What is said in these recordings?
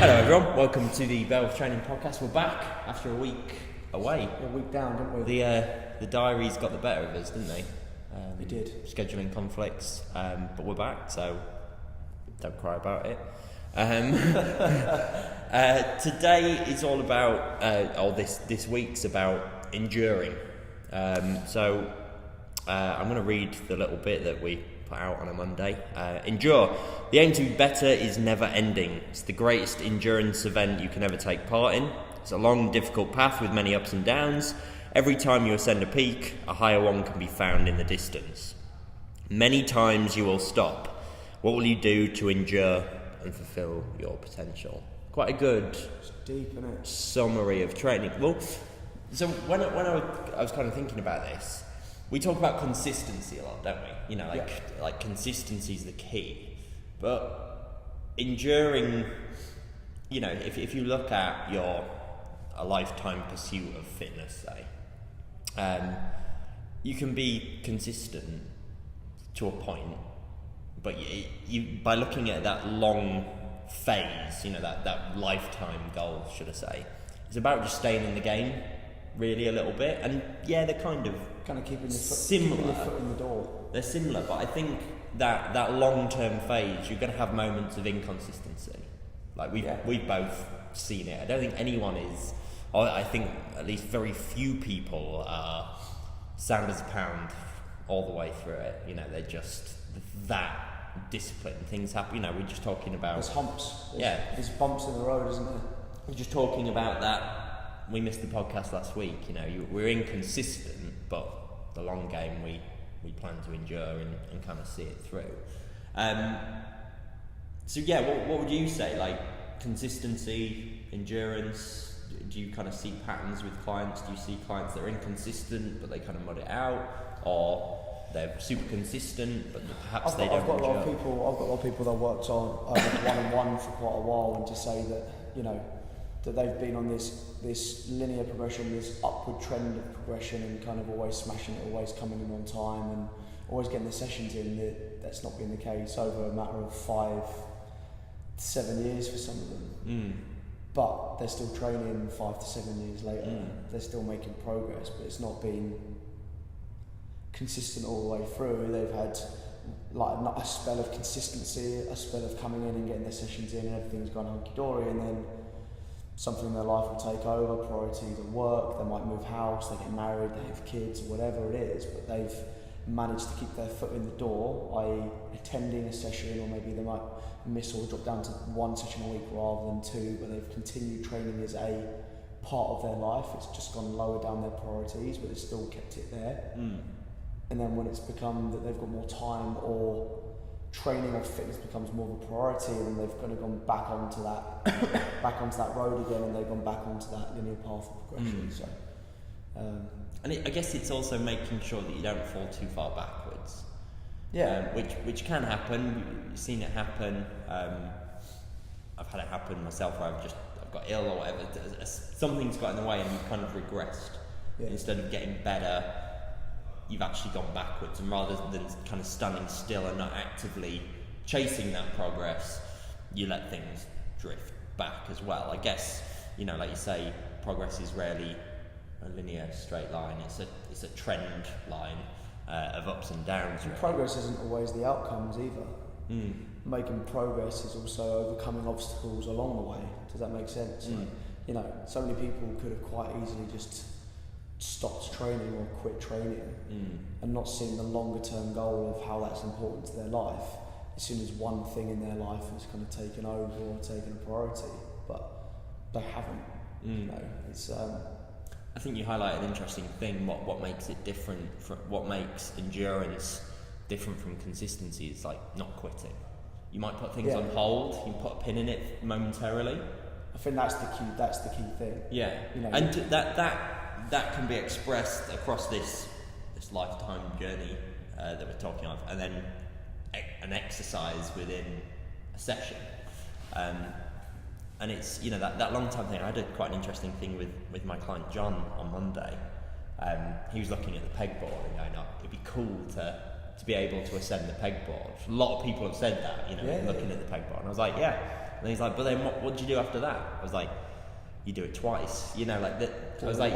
Hello everyone, welcome to the Belf Training Podcast. We're back after a week away. A week down, didn't we? The diaries got the better of us, didn't they? They did. Scheduling conflicts, but we're back, so don't cry about it. Today is all about, this week's about enduring. So I'm going to read the little bit that we put out on a Monday. Endure. The aim to be better is never ending. It's the greatest endurance event you can ever take part in. It's a long, difficult path with many ups and downs. Every time you ascend a peak, a higher one can be found in the distance. Many times you will stop. What will you do to endure and fulfill your potential? Quite a good It's deep, isn't it? summary of training. Well, so when I was kind of thinking about this, we talk about consistency a lot, don't we? You know, like consistency is the key. But enduring, you know, if you look at a lifetime pursuit of fitness, say, you can be consistent to a point, but you by looking at that long phase, you know, that lifetime goal, should I say, it's about just staying in the game, really, a little bit. And yeah, they're kind of keeping your similar. foot in the door. They're similar, but I think that long-term phase, you're going to have moments of inconsistency. Like we've both seen it. I don't think anyone is, or I think at least very few people are sound as a pound all the way through it. You know, they're just that disciplined. Things happen. You know, we're just talking about. There's humps. There's bumps in the road, isn't there? We're just talking about that. We missed the podcast last week. You know, we're inconsistent, but the long game we plan to endure and kind of see it through. So yeah, what would you say? Like consistency, endurance. Do you kind of see patterns with clients? Do you see clients that are inconsistent but they kind of mud it out, or they're super consistent but perhaps they don't? I've got a lot of people that worked on one-on-one for quite a while, and to say that, you know, that they've been on this linear progression, this upward trend of progression, and kind of always smashing it, always coming in on time, and always getting the sessions in. That's not been the case over a matter of 5-7 years for some of them. But they're still training 5 to 7 years later. They're still making progress, but it's not been consistent all the way through. They've had like not a spell of consistency, a spell of coming in and getting their sessions in, and everything's gone hunky-dory, and then something in their life will take over, priorities at work, they might move house, they get married, they have kids, whatever it is, but they've managed to keep their foot in the door, i.e. attending a session, or maybe they might miss or drop down to one session a week rather than two, but they've continued training as a part of their life. It's just gone lower down their priorities, but they've still kept it there. And then when it's become that they've got more time, or training or fitness becomes more of a priority, and they've kind of gone back onto that road again, and they've gone back onto that linear path of progression. So, and I guess it's also making sure that you don't fall too far backwards. Which can happen. You've seen it happen. I've had it happen myself, where I've got ill or whatever. Something's got in the way, and you've kind of regressed. Instead of getting better, you've actually gone backwards, and rather than kind of standing still and not actively chasing that progress, you let things drift back as well. I guess, you know, like you say, progress is rarely a linear straight line. It's a trend line of ups and downs. And progress isn't always the outcomes either. Making progress is also overcoming obstacles along the way. Does that make sense? Like, you know, so many people could have quite easily just stopped training or quit training and not seen the longer term goal of how that's important to their life as soon as one thing in their life has kind of taken over or taken a priority, but they haven't. You know, it's I think you highlight an interesting thing. What makes it different from what makes endurance different from consistency is like not quitting. You might put things on hold, you can put a pin in it momentarily. I think that's the key thing. Yeah. You know, and that can be expressed across this lifetime journey that we're talking of, and then an exercise within a session. And it's, you know, that long time thing. I had quite an interesting thing with my client John on Monday. He was looking at the pegboard and going, oh, it'd be cool to be able to ascend the pegboard. A lot of people have said that, you know, looking at the pegboard. And I was like, And he's like, but then what do you do after that? I was like, you do it twice. You know, like that. I was like,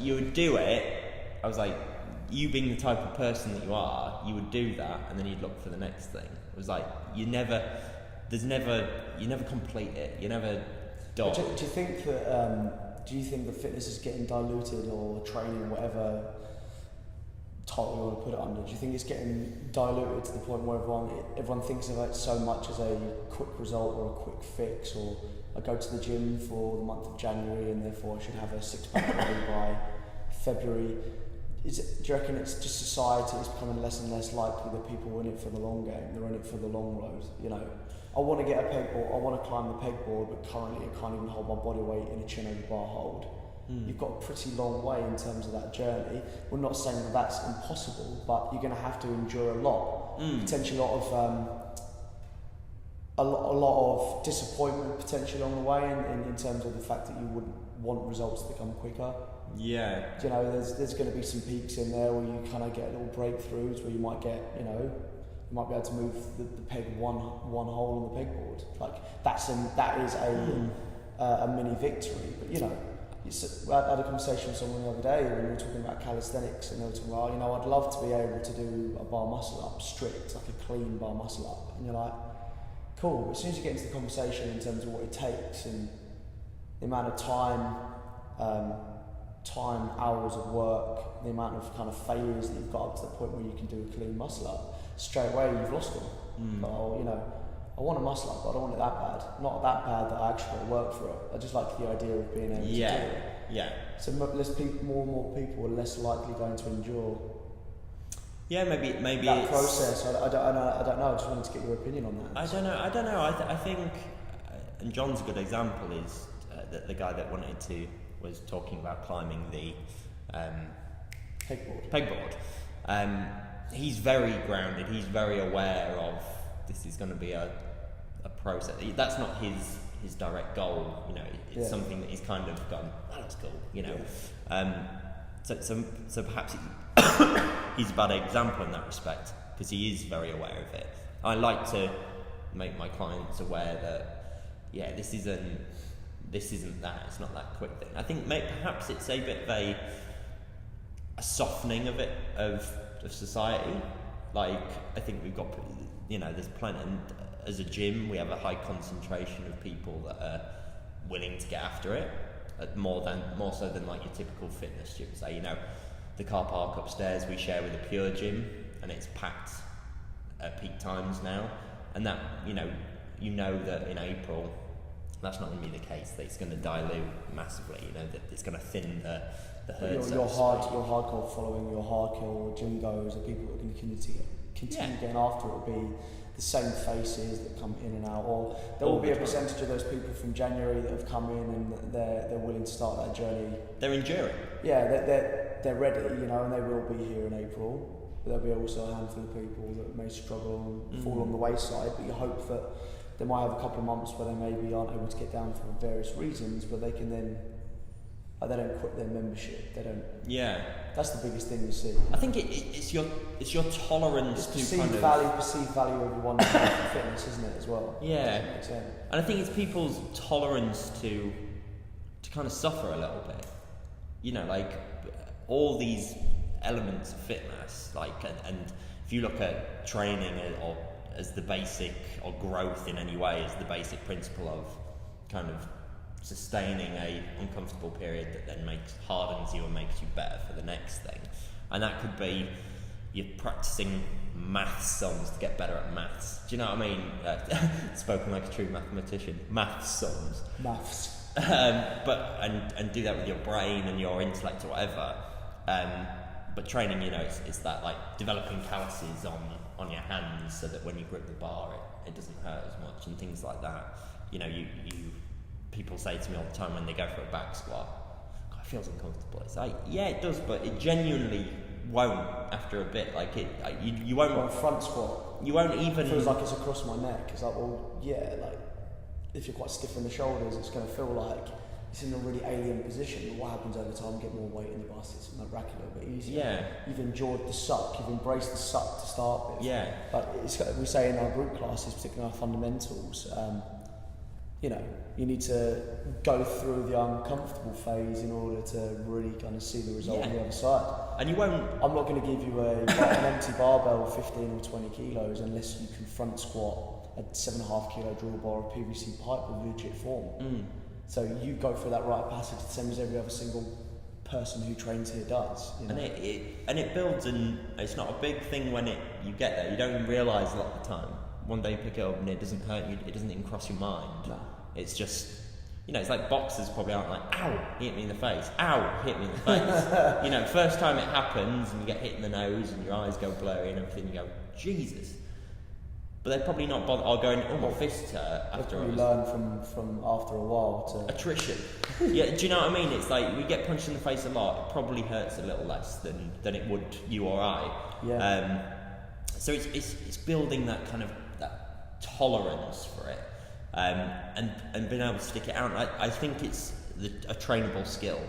you would do it. I was like, you being the type of person that you are, you would do that, and then you'd look for the next thing. It was like, you never complete it. You never do you think that fitness is getting diluted, or training, whatever title you want to put it under? Do you think it's getting diluted to the point where everyone thinks of it so much as a quick result or a quick fix, or I go to the gym for the month of January and therefore I should have a six-pack body by February? Do you reckon it's just society is becoming less and less likely that people are in it for the long game, they're in it for the long road? You know, I want to get a pegboard, I want to climb the pegboard, but currently I can't even hold my body weight in a chin over bar hold. You've got a pretty long way in terms of that journey. We're not saying that that's impossible, but you're going to have to endure a lot. Potentially a lot of disappointment potentially along the way, in terms of the fact that you wouldn't want results to come quicker. Yeah. You know, there's going to be some peaks in there where you kind of get little breakthroughs where you might get, you know, you might be able to move the peg one hole on the pegboard. Like that is a mini victory. But you know, I had a conversation with someone the other day when we were talking about calisthenics, and they were talking about, you know, I'd love to be able to do a bar muscle up strict, like a clean bar muscle up, and you're like, cool. But as soon as you get into the conversation in terms of what it takes and the amount of time, hours of work, the amount of kind of failures that you've got up to the point where you can do a clean muscle up, straight away you've lost them. Oh, you know, I want a muscle up, but I don't want it that bad. Not that bad that I actually got to work for it. I just like the idea of being able to do it. Yeah. So more and more people are less likely going to endure. Yeah, maybe that it's process. I don't know. I just wanted to get your opinion on that. I don't know. I think, and John's a good example is that the guy that was talking about climbing the pegboard. He's very grounded. He's very aware of this is going to be a process. That's not his direct goal. You know, it's something that he's kind of gone, oh, that's cool. You know, so perhaps he's a bad example in that respect because he is very aware of it. I like to make my clients aware that this isn't that. It's not that quick thing. I think perhaps it's a bit of a softening of it of society. Like I think we've got, you know, there's plenty. And as a gym, we have a high concentration of people that are willing to get after it, more so than like your typical fitness gym. Say, you know, the car park upstairs we share with a pure gym, and it's packed at peak times now. And that, you know that in April, that's not going to be the case. That it's going to dilute massively. You know, that it's going to thin the herd. Your hardcore following, your hardcore gym goers, are people that can continue getting after it. Will be the same faces that come in and out, or there will be a percentage of those people from January that have come in and they're willing to start that journey. They're enduring. Yeah, they're ready, you know, and they will be here in April. But there'll be also a handful of people that may struggle and fall on the wayside. But you hope that they might have a couple of months where they maybe aren't able to get down for various reasons, but they can then. They don't quit their membership. They don't. Yeah. That's the biggest thing you see. I think it's your tolerance to perceived value of one's fitness, isn't it, as well? Yeah. And I think it's people's tolerance to kind of suffer a little bit. You know, like all these elements of fitness, like and if you look at training or as the basic, or growth in any way as the basic principle of kind of sustaining a uncomfortable period that then hardens you and makes you better for the next thing. And that could be you're practicing maths songs to get better at maths. Do you know what I mean? Spoken like a true mathematician. Maths songs. Maths. And do that with your brain and your intellect or whatever. But training, you know, it's that like developing calluses on your hands so that when you grip the bar it doesn't hurt as much and things like that. You know, you people say to me all the time when they go for a back squat, God, it feels uncomfortable. It's like, yeah, it does, but it genuinely won't after a bit. Like you won't. Or a front squat. You won't even. It feels like it's across my neck. It's like, well, yeah, like if you're quite stiff in the shoulders, it's going to feel like it's in a really alien position. But what happens over time? Get more weight in the bus. It's like rack a little bit easier. Yeah. You've endured the suck. You've embraced the suck to start with. Yeah. But we say in our group classes, particularly our fundamentals. you need to go through the uncomfortable phase in order to really kind of see the result on the other side. And you won't... I'm not going to give you an empty barbell of 15 or 20 kilos unless you can front squat a 7.5 kilo drill bar or PVC pipe with legit form. So you go through that rite of passage the same as every other single person who trains here does. And it builds, and it's not a big thing when you get there. You don't even realise a lot of the time. One day you pick it up and it doesn't hurt you, it doesn't even cross your mind. No. It's just, it's like boxers probably aren't like, ow, hit me in the face, ow, hit me in the face. First time it happens and you get hit in the nose and your eyes go blurry and everything, you go, Jesus. But they're probably not bothered, or going, my fists hurt after you learn from after a while to... Attrition. Yeah, do you know what I mean? It's like, we get punched in the face a lot, it probably hurts a little less than it would you or I. Yeah. So it's building that kind of that tolerance for it, and being able to stick it out. I think it's a trainable skill.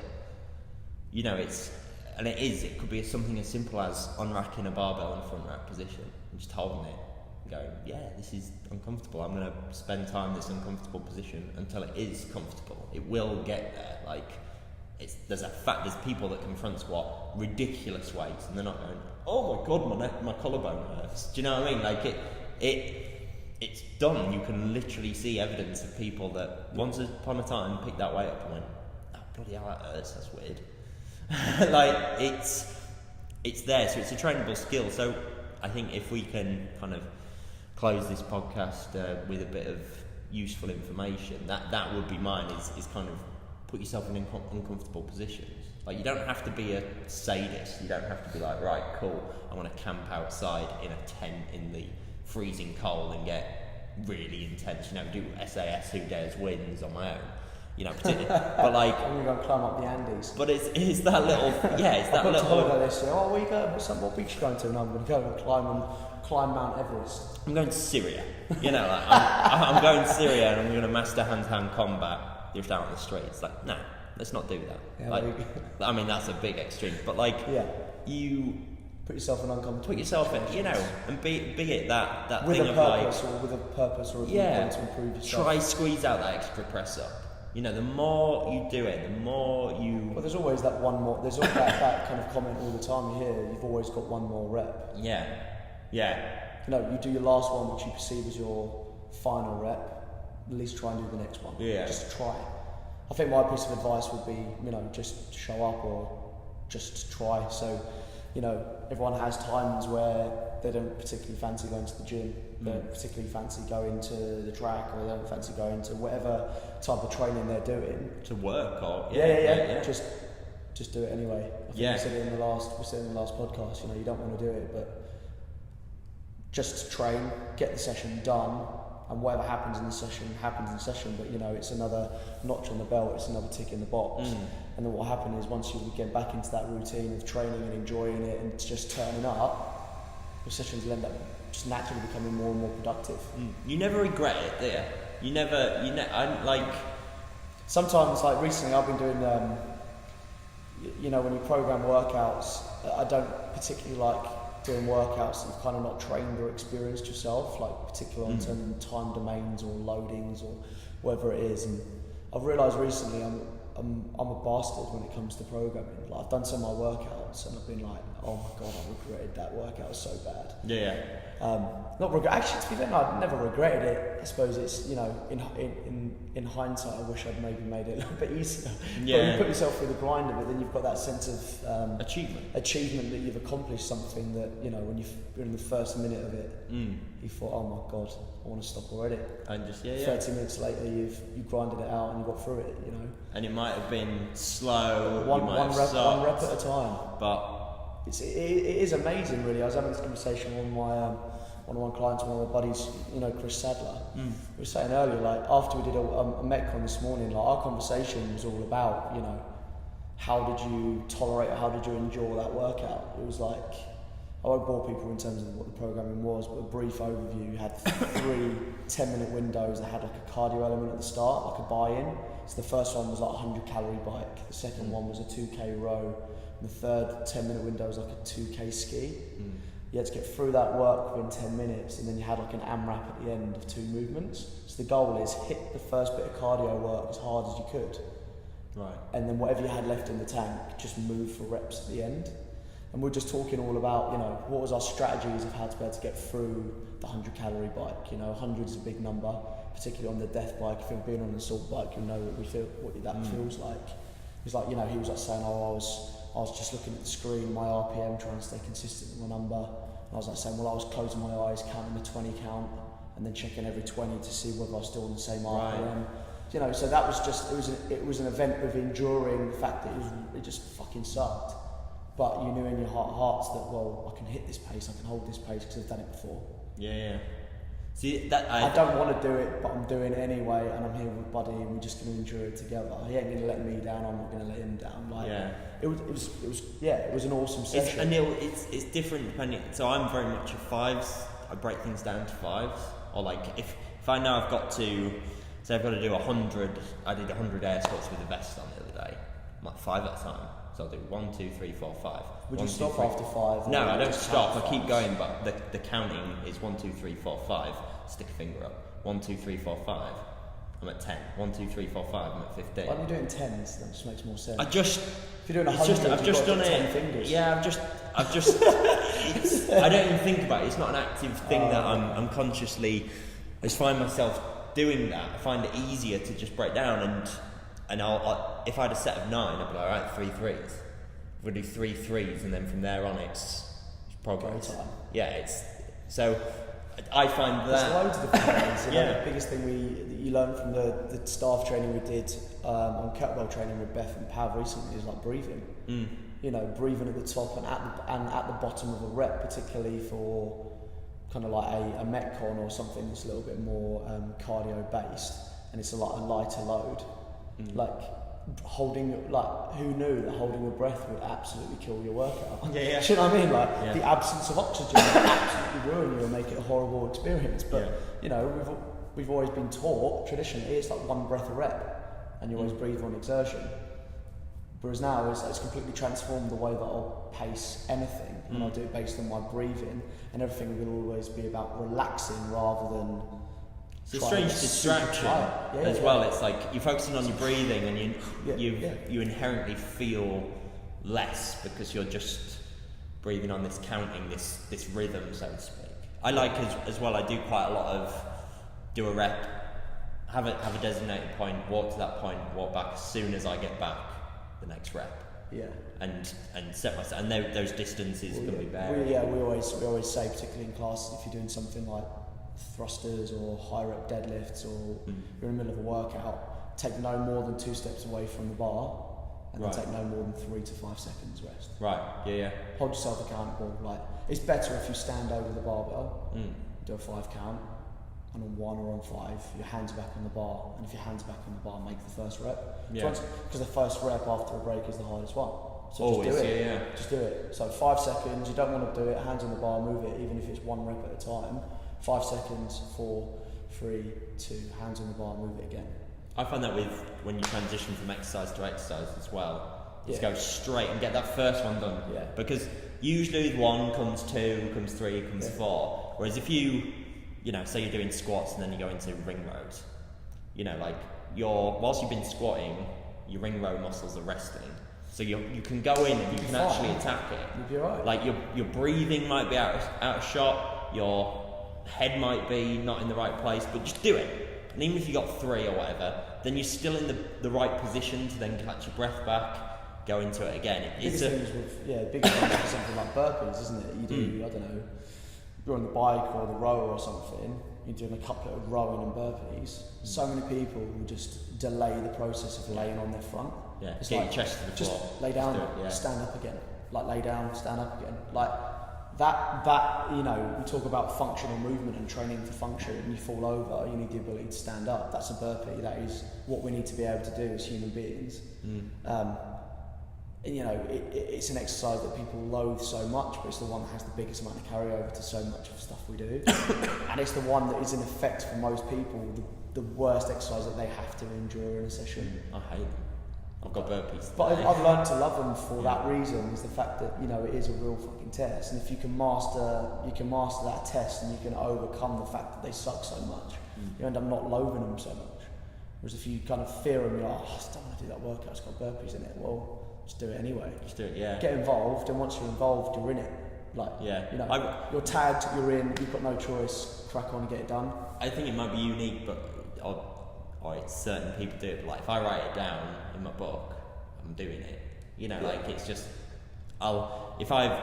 It could be something as simple as unracking a barbell in a front rack position and just holding it and going, this is uncomfortable. I'm going to spend time in this uncomfortable position until it is comfortable. It will get there. There's people that can front squat ridiculous weights and they're not going, oh my god, my collarbone hurts. Do you know what I mean? It's done. You can literally see evidence of people that once upon a time picked that weight up and went, oh bloody hell, that hurts, that's weird. It's there, so it's a trainable skill. So I think if we can kind of close this podcast with a bit of useful information, that would be mine, is kind of put yourself in uncomfortable positions. Like, you don't have to be a sadist. You don't have to be like, right, cool, I want to camp outside in a tent in the freezing cold and get really intense, do SAS Who Dares Wins on my own, particularly. But like, I'm going to climb up the Andes. But it's that little, it's that little... holiday this year. Oh, where you going? What beach are you going to? And I'm going to go and climb Mount Everest. I'm going to Syria. I'm going to Syria and I'm going to master hand-to-hand combat just out on the streets. Like, no, let's not do that. Yeah, that's a big extreme. But you put yourself in uncomfortable. Put yourself in, and be it that with thing a of purpose, or with a purpose or a viewpoint to improve yourself. Try squeeze out that extra press up. The more you do it, the more you... Well, there's always that one more... There's always that kind of comment all the time you hear, you've always got one more rep. Yeah. You do your last one, which you perceive as your final rep, at least try and do the next one. Yeah. Just try. I think my piece of advice would be, just show up or just try. So, everyone has times where they don't particularly fancy going to the gym, they don't particularly fancy going to the track, or they don't fancy going to whatever type of training they're doing. To work or... Yeah. Just do it anyway. I think we said it in the last podcast, you don't want to do it, but just train, get the session done, and whatever happens in the session, but it's another notch on the belt, it's another tick in the box. And then what will happen is, once you get back into that routine of training and enjoying it and just turning up, your sessions will end up just naturally becoming more and more productive. You never regret it, do you? I'm like... Sometimes, like recently, I've been doing, when you program workouts, I don't particularly like doing workouts that you've kind of not trained or experienced yourself, like particularly in terms of time domains or loadings or whatever it is. And I've realised recently I'm a bastard when it comes to programming. Like, I've done some of my workouts and I've been like, oh my god, I regretted that workout so bad. Yeah. Not regret. Actually, to be fair, I've never regretted it. I suppose it's in hindsight, I wish I'd maybe made it a little bit easier. Yeah. But you put yourself through the grind of it, then you've got that sense of achievement that you've accomplished something that when you're in the first minute of it, you thought, oh my god, I want to stop already. And just 30 minutes later, you've grinded it out and you got through it. And it might have been slow. One rep at a time. But it is amazing, really. I was having this conversation with one of my clients, one of my buddies, Chris Sadler. We were saying earlier, like, after we did a Metcon this morning, like, our conversation was all about, how did you tolerate or how did you endure that workout? It was like, I won't bore people in terms of what the programming was, but a brief overview. You had 3 10-minute windows that had like a cardio element at the start, like a buy-in. So the first one was like a 100-calorie bike, the second one was a 2k row, and the third 10-minute window was like a 2k ski. You had to get through that work within 10 minutes, and then you had like an AMRAP at the end of 2 movements. So the goal is hit the first bit of cardio work as hard as you could. Right. And then whatever you had left in the tank, just move for reps at the end. And we're just talking all about, you know, what was our strategies of how to be able to get through the 100-calorie bike. You know, 100 is a big number, particularly on the death bike. If you've been on an assault bike, you'll know what that feels like. He's like, you know, he was like saying, oh, I was just looking at the screen, my RPM, trying to stay consistent with my number. And I was like saying, well, I was closing my eyes, counting the 20 count, and then checking every 20 to see whether I was still on the same RPM. Right. You know, so that was just, it was an event of enduring the fact that it just fucking sucked. But you knew in your heart of hearts that, well, I can hit this pace, I can hold this pace because I've done it before. Yeah. See, that I don't want to do it, but I'm doing it anyway, and I'm here with Buddy, and we're just going to endure it together. He ain't going to let me down, I'm not going to let him down. Like, it was an awesome session. It's different depending. So I'm very much a 5s. I break things down to 5s, or like if I know I've got to. So I've got to do 100, I did 100 air squats with a vest on the other day. I'm like 5 at a time. So I'll do 1, 2, 3, 4, 5. Would you stop after 5? No, I don't stop, I keep going, but the counting is 1, 2, 3, 4, 5. Stick a finger up. 1, 2, 3, 4, 5. I'm at 10. 1, 2, 3, 4, 5, I'm at 15. Why are you doing 10s? That just makes more sense. If you're doing 100, I've just done it. 10 fingers. Yeah, I've just, I don't even think about it. It's not an active thing that I'm consciously, I just find myself doing that. I find it easier to just break down and I'll if I had a set of 9, I'd be like, alright, 3 3s. We'll do 3 3s, and then from there on it's progress. Time. Yeah, so I find that there's loads of different ways. Yeah. The biggest thing that you learn from the staff training we did on kettlebell training with Beth and Pav recently is like breathing. You know, breathing at the top and at the bottom of a rep, particularly for kind of like a Metcon or something that's a little bit more cardio based, and it's a lighter load. Like holding, like who knew that holding your breath would absolutely kill your workout? Yeah. Do you know what I mean? Like the absence of oxygen would absolutely ruin you and make it a horrible experience. But you know, we've always been taught traditionally it's like 1 breath a rep, and you always breathe on exertion. Whereas now it's completely transformed the way that I'll pace anything, and I'll do it based on my breathing, and everything will always be about relaxing rather than. It's a strange distraction as well. It's like you're focusing on your breathing, and you inherently feel less because you're just breathing on this counting, this rhythm, so to speak. I like as well. I do quite a lot of do a rep, have a designated point, walk to that point, walk back as soon as I get back the next rep. Yeah. And set myself, and those distances can be varied. We always say, particularly in classes, if you're doing something like thrusters or high rep deadlifts, or you're in the middle of a workout, take no more than 2 steps away from the bar, and then take no more than 3 to 5 seconds rest. Right. Yeah. Hold yourself accountable. Like, it's better if you stand over the barbell, do a 5 count, and on 1 or on 5, your hands are back on the bar, and if your hands are back on the bar, make the first rep. Because the first rep after a break is the hardest one. So always, just do it. Just do it. So 5 seconds, you don't want to do it, hands on the bar, move it, even if it's 1 rep at a time. 5 seconds, 4, 3, 2, hands on the bar, move it again. I find that when you transition from exercise to exercise as well, just go straight and get that first one done. Yeah. Because usually with 1 comes 2, comes 3, comes 4. Whereas if you say you're doing squats and then you go into ring rows, like whilst you've been squatting, your ring row muscles are resting. So you can go in and you can actually attack it. You'll be alright. Like your breathing might be out of shot, your head might be not in the right place, but just do it. And even if you got 3 or whatever, then you're still in the right position to then catch your breath back, go into it again. Big things for something like burpees, isn't it? You do, I don't know, you're on the bike or the rower or something, you're doing a couple of rowing and burpees. So many people will just delay the process of laying on their front. Yeah, it's get like, your chest to the floor. Just lay down, stand up again. Like lay down, stand up again. Like that, we talk about functional movement and training for function, and you fall over, you need the ability to stand up. That's a burpee. That is what we need to be able to do as human beings. It's an exercise that people loathe so much, but it's the one that has the biggest amount of carryover to so much of the stuff we do. And it's the one that is in effect for most people the worst exercise that they have to endure in a session. I hate them. I've got burpees. But I've learned to love them for that reason, is the fact that, you know, it is a real fucking test, and if you can master that test and you can overcome the fact that they suck so much, you end up not loathing them so much. Whereas if you kind of fear them, you're like, oh, I don't want to do that workout, it's got burpees in it. Well, just do it anyway. Just do it, yeah. Get involved, and once you're involved, you're in it. Like, you know, you're tagged, you're in, you've got no choice, crack on and get it done. I think it might be unique, but or certain people do it. But like, if I write it down in my book, I'm doing it. You know, like, it's just, if I've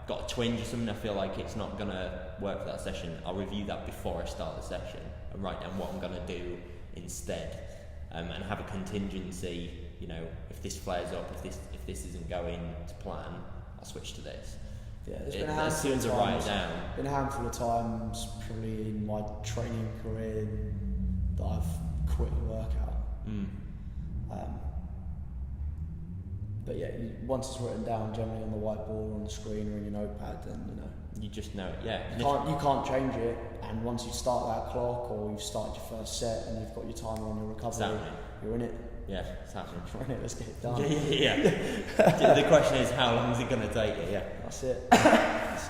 got a twinge or something, I feel like it's not gonna work for that session, I'll review that before I start the session and write down what I'm gonna do instead, and have a contingency. You know, if this flares up, if this isn't going to plan, I'll switch to this. Yeah, there's been a handful of times. Write it down. Been a handful of times, probably in my training career, that I've quit a workout. But yeah, once it's written down, generally on the whiteboard, or on the screen, or in your notepad, then you know. You just know it, yeah. You can't change it. And once you start that clock, or you've started your first set, and you've got your timer on your recovery, you're in it. Yeah, it's happening. We're in it. Let's get it done. Yeah. The question is, how long is it going to take you? Yeah. That's it.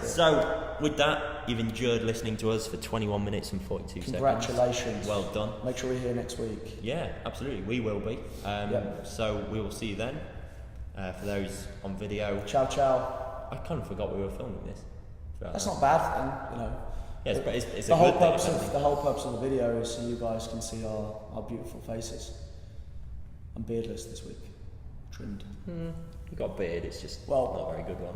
So, with that, you've enjoyed listening to us for 21 minutes and 42 seconds. Congratulations. Well done. Make sure we're here next week. Yeah, absolutely. We will be. So, we will see you then. For those on video. Ciao, ciao. I kind of forgot we were filming this. That's not bad, then, you know. Yeah, it's the whole purpose of the video is so you guys can see our beautiful faces. I'm beardless this week. Trimmed. You got a beard, it's just not a very good one.